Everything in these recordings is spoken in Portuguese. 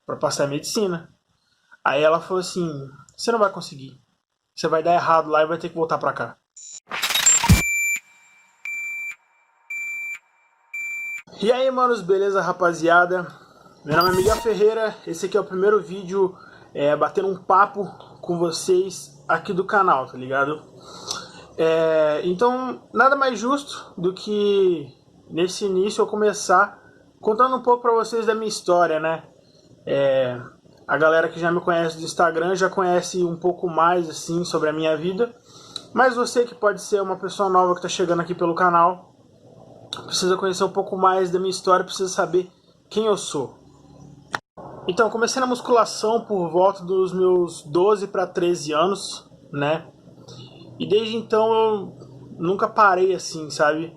para passar em medicina. Aí ela falou assim: você não vai conseguir. Você vai dar errado lá e vai ter que voltar pra cá. E aí, manos, beleza, rapaziada? Meu nome é Miguel Ferreira, esse aqui é o primeiro vídeo batendo um papo com vocês aqui do canal, tá ligado? Então, nada mais justo do que nesse início eu começar contando um pouco pra vocês da minha história, né? A galera que já me conhece do Instagram já conhece um pouco mais assim sobre a minha vida, mas você que pode ser uma pessoa nova que tá chegando aqui pelo canal, precisa conhecer um pouco mais da minha história, precisa saber quem eu sou. Então, eu comecei na musculação por volta dos meus 12 para 13 anos, né? E desde então eu nunca parei assim, sabe?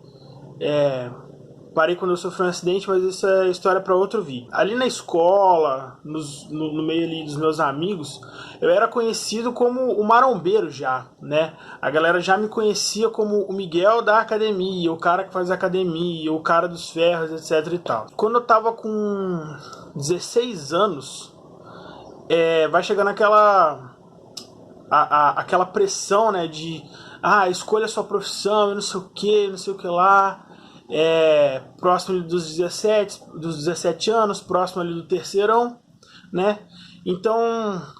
Parei quando eu sofri um acidente, mas isso é história para outro vídeo. Ali na escola, no meio ali dos meus amigos, eu era conhecido como o marombeiro já, né? A galera já me conhecia como o Miguel da academia, o cara que faz academia, o cara dos ferros, etc e tal. Quando eu tava com 16 anos, vai chegando aquela pressão, né, de escolha a sua profissão, e não sei o que lá. Próximo dos 17 anos, próximo ali do terceirão, né? Então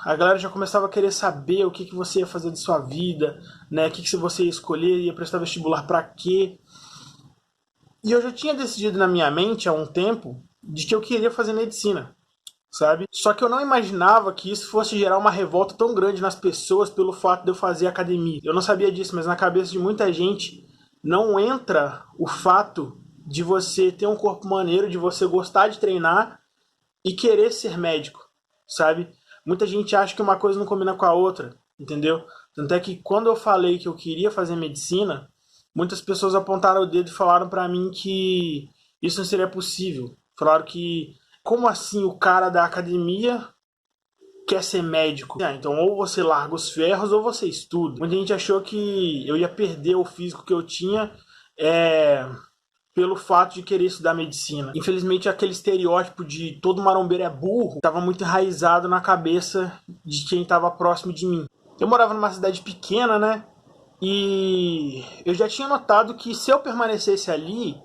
a galera já começava a querer saber o que você ia fazer de sua vida, né? O que você ia escolher, ia prestar vestibular para quê. E eu já tinha decidido na minha mente há um tempo de que eu queria fazer medicina, sabe? Só que eu não imaginava que isso fosse gerar uma revolta tão grande nas pessoas pelo fato de eu fazer academia. Eu não sabia disso, mas na cabeça de muita gente não entra o fato de você ter um corpo maneiro, de você gostar de treinar e querer ser médico, sabe? Muita gente acha que uma coisa não combina com a outra, entendeu? Tanto é que quando eu falei que eu queria fazer medicina, muitas pessoas apontaram o dedo e falaram pra mim que isso não seria possível. Falaram que, como assim o cara da academia quer ser médico? Então ou você larga os ferros ou você estuda. Muita gente achou que eu ia perder o físico que eu tinha pelo fato de querer estudar medicina. Infelizmente aquele estereótipo de todo marombeiro é burro estava muito enraizado na cabeça de quem estava próximo de mim. Eu morava numa cidade pequena, né? E eu já tinha notado que se eu permanecesse ali,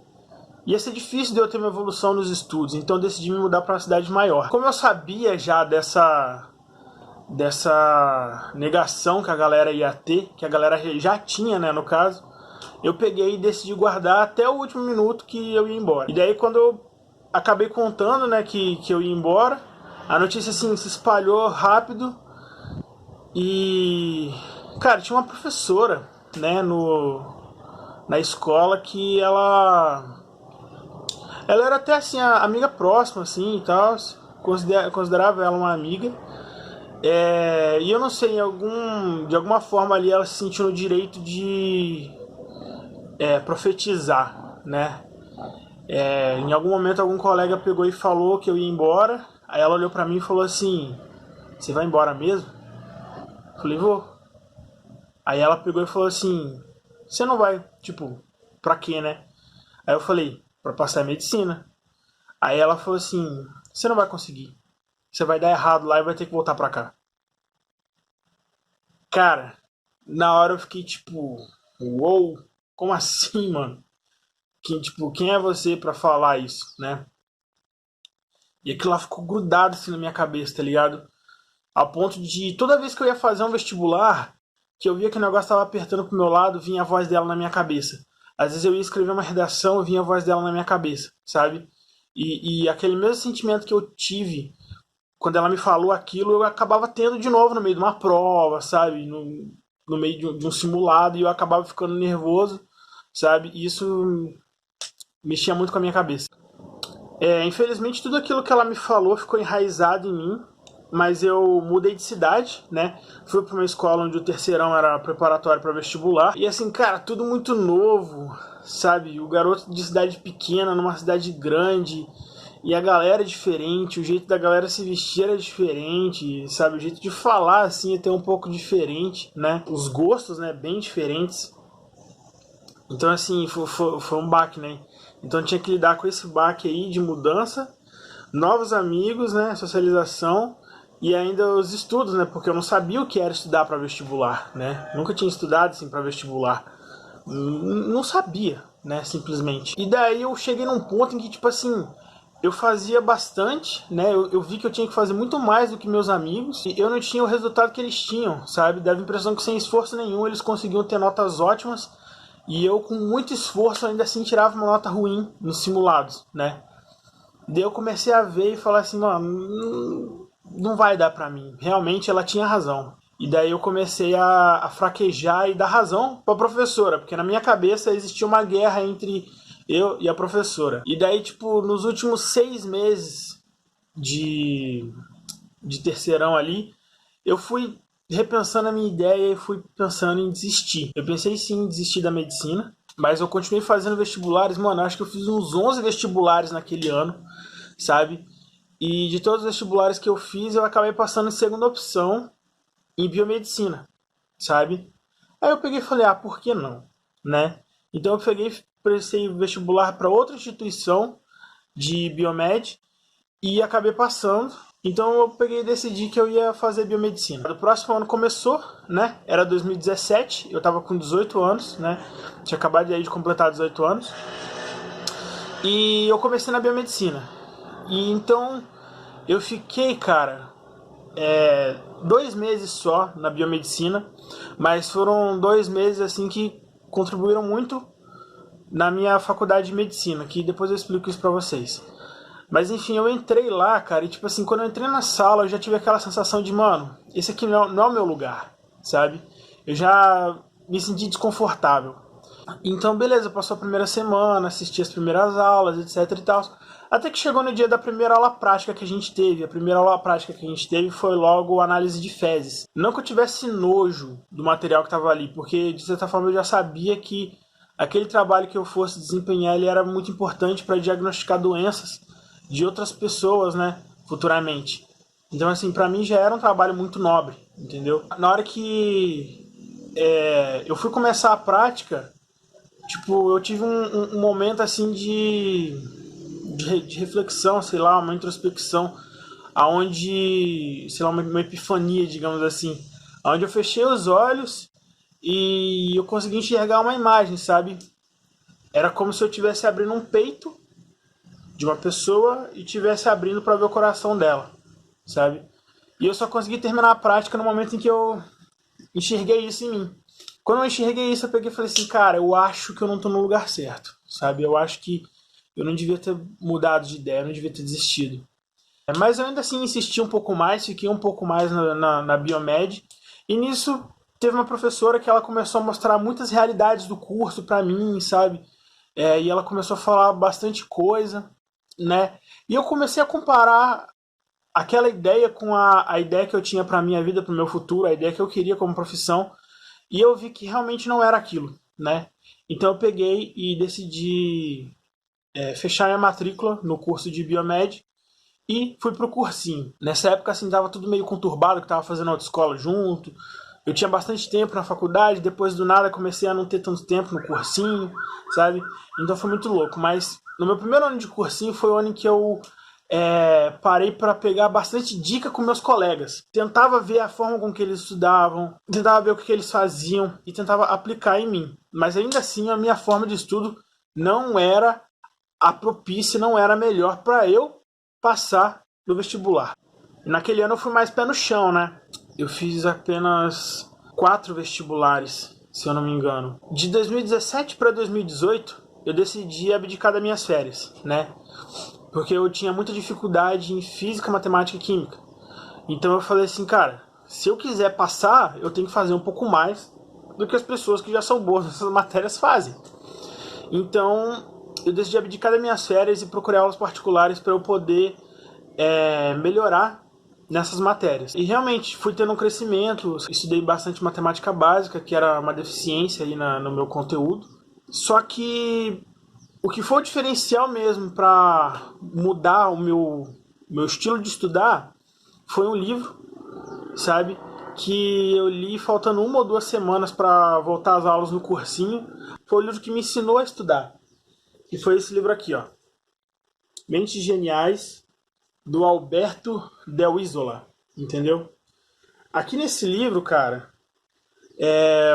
ia ser difícil de eu ter uma evolução nos estudos, então eu decidi me mudar para uma cidade maior. Como eu sabia já dessa negação que a galera ia ter, que a galera já tinha, né, no caso, eu peguei e decidi guardar até o último minuto que eu ia embora. E daí quando eu acabei contando, né, que eu ia embora, a notícia assim se espalhou rápido e, cara, tinha uma professora, né, na escola que ela era até assim, a amiga próxima, assim, e tal, considerava ela uma amiga. E eu não sei, de alguma forma ali ela se sentiu no direito de profetizar, né? Em algum momento algum colega pegou e falou que eu ia embora, aí ela olhou pra mim e falou assim: você vai embora mesmo? Eu falei: vou. Aí ela pegou e falou assim: você não vai, tipo, pra quê, né? Aí eu falei: pra passar em medicina. Aí ela falou assim: você não vai conseguir. Você vai dar errado lá e vai ter que voltar pra cá. Cara, na hora eu fiquei tipo: uou, como assim, mano? Quem é você pra falar isso, né? E aquilo lá ficou grudado assim na minha cabeça, tá ligado? Ao ponto de toda vez que eu ia fazer um vestibular, que eu via que o negócio tava apertando pro meu lado, vinha a voz dela na minha cabeça. Às vezes eu ia escrever uma redação, vinha a voz dela na minha cabeça, sabe? E aquele mesmo sentimento que eu tive quando ela me falou aquilo, eu acabava tendo de novo no meio de uma prova, sabe? No meio de um simulado, e eu acabava ficando nervoso, sabe? E isso mexia muito com a minha cabeça. Infelizmente, tudo aquilo que ela me falou ficou enraizado em mim, mas eu mudei de cidade, né? Fui para uma escola onde o terceirão era preparatório para vestibular. E assim, cara, tudo muito novo, sabe? O garoto de cidade pequena numa cidade grande. E a galera é diferente, o jeito da galera se vestir era diferente, sabe? O jeito de falar, assim, é até um pouco diferente, né? Os gostos, né, bem diferentes. Então, assim, foi um baque, né? Então eu tinha que lidar com esse baque aí de mudança, novos amigos, né, socialização e ainda os estudos, né, porque eu não sabia o que era estudar para vestibular, né? Nunca tinha estudado assim para vestibular. Não sabia, né, simplesmente. E daí eu cheguei num ponto em que, tipo assim, eu fazia bastante, né? Eu vi que eu tinha que fazer muito mais do que meus amigos e eu não tinha o resultado que eles tinham, sabe? Dava a impressão que sem esforço nenhum eles conseguiam ter notas ótimas e eu com muito esforço ainda assim tirava uma nota ruim nos simulados, né? Daí eu comecei a ver e falar assim, mano, não vai dar pra mim. Realmente ela tinha razão. E daí eu comecei a fraquejar e dar razão pra professora, porque na minha cabeça existia uma guerra entre eu e a professora. E daí, tipo, nos últimos 6 meses de, de terceirão ali, eu fui repensando a minha ideia e fui pensando em desistir. Eu pensei sim em desistir da medicina, mas eu continuei fazendo vestibulares, mano, acho que eu fiz uns 11 vestibulares naquele ano, sabe? E de todos os vestibulares que eu fiz, eu acabei passando em segunda opção em biomedicina, sabe? Aí eu peguei e falei, por que não, né? Então eu peguei, prestei vestibular para outra instituição de biomed e acabei passando. Então eu peguei e decidi que eu ia fazer biomedicina. O próximo ano começou, né? Era 2017, eu tava com 18 anos, né? Tinha acabado de completar 18 anos. E eu comecei na biomedicina. E então eu fiquei, cara, 2 meses só na biomedicina, mas foram 2 meses assim que contribuíram muito na minha faculdade de medicina, que depois eu explico isso pra vocês. Mas enfim, eu entrei lá, cara, e tipo assim, quando eu entrei na sala, eu já tive aquela sensação de, mano, esse aqui não é o meu lugar, sabe? Eu já me senti desconfortável. Então, beleza, passou a primeira semana, assisti as primeiras aulas, etc e tal. Até que chegou no dia da primeira aula prática que a gente teve. A primeira aula prática que a gente teve foi logo análise de fezes. Não que eu tivesse nojo do material que estava ali, porque de certa forma eu já sabia que aquele trabalho que eu fosse desempenhar ele era muito importante para diagnosticar doenças de outras pessoas, né, futuramente. Então, assim, para mim já era um trabalho muito nobre, entendeu? Na hora que eu fui começar a prática, tipo, eu tive um momento assim de reflexão, sei lá, uma introspecção, aonde, sei lá, uma epifania, digamos assim, aonde eu fechei os olhos e eu consegui enxergar uma imagem, sabe? Era como se eu estivesse abrindo um peito de uma pessoa e estivesse abrindo para ver o coração dela, sabe? E eu só consegui terminar a prática no momento em que eu enxerguei isso em mim. Quando eu enxerguei isso, eu peguei e falei assim, cara, eu acho que eu não tô no lugar certo, sabe? Eu acho que eu não devia ter mudado de ideia, eu não devia ter desistido. Mas eu ainda assim insisti um pouco mais, fiquei um pouco mais na Biomed. E nisso teve uma professora que ela começou a mostrar muitas realidades do curso pra mim, sabe? E ela começou a falar bastante coisa, né? E eu comecei a comparar aquela ideia com a ideia que eu tinha pra minha vida, pro meu futuro, a ideia que eu queria como profissão. E eu vi que realmente não era aquilo, né? Então eu peguei e decidi fechar minha matrícula no curso de Biomed e fui pro cursinho. Nessa época, assim, tava tudo meio conturbado, que tava fazendo autoescola junto. Eu tinha bastante tempo na faculdade, depois do nada comecei a não ter tanto tempo no cursinho, sabe? Então foi muito louco. Mas no meu primeiro ano de cursinho foi o ano em que eu parei para pegar bastante dica com meus colegas. Tentava ver a forma com que eles estudavam, tentava ver o que eles faziam e tentava aplicar em mim. Mas ainda assim, a minha forma de estudo não era a propícia, não era a melhor para eu passar no vestibular. E naquele ano eu fui mais pé no chão, né? Eu fiz apenas 4 vestibulares, se eu não me engano. De 2017 para 2018, eu decidi abdicar das minhas férias, né? Porque eu tinha muita dificuldade em física, matemática e química. Então eu falei assim, cara, se eu quiser passar, eu tenho que fazer um pouco mais do que as pessoas que já são boas nessas matérias fazem. Então eu decidi abdicar das minhas férias e procurei aulas particulares para eu poder melhorar nessas matérias. E realmente fui tendo um crescimento, estudei bastante matemática básica, que era uma deficiência aí no meu conteúdo. Só que o que foi o diferencial mesmo para mudar o meu estilo de estudar foi um livro, sabe? Que eu li faltando 1 ou 2 semanas para voltar às aulas no cursinho. Foi o livro que me ensinou a estudar. E foi esse livro aqui, ó. Mentes Geniais, do Alberto Del Isola, entendeu? Aqui nesse livro, cara,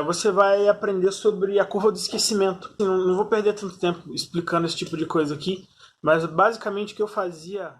você vai aprender sobre a curva do esquecimento. Não vou perder tanto tempo explicando esse tipo de coisa aqui, mas basicamente o que eu fazia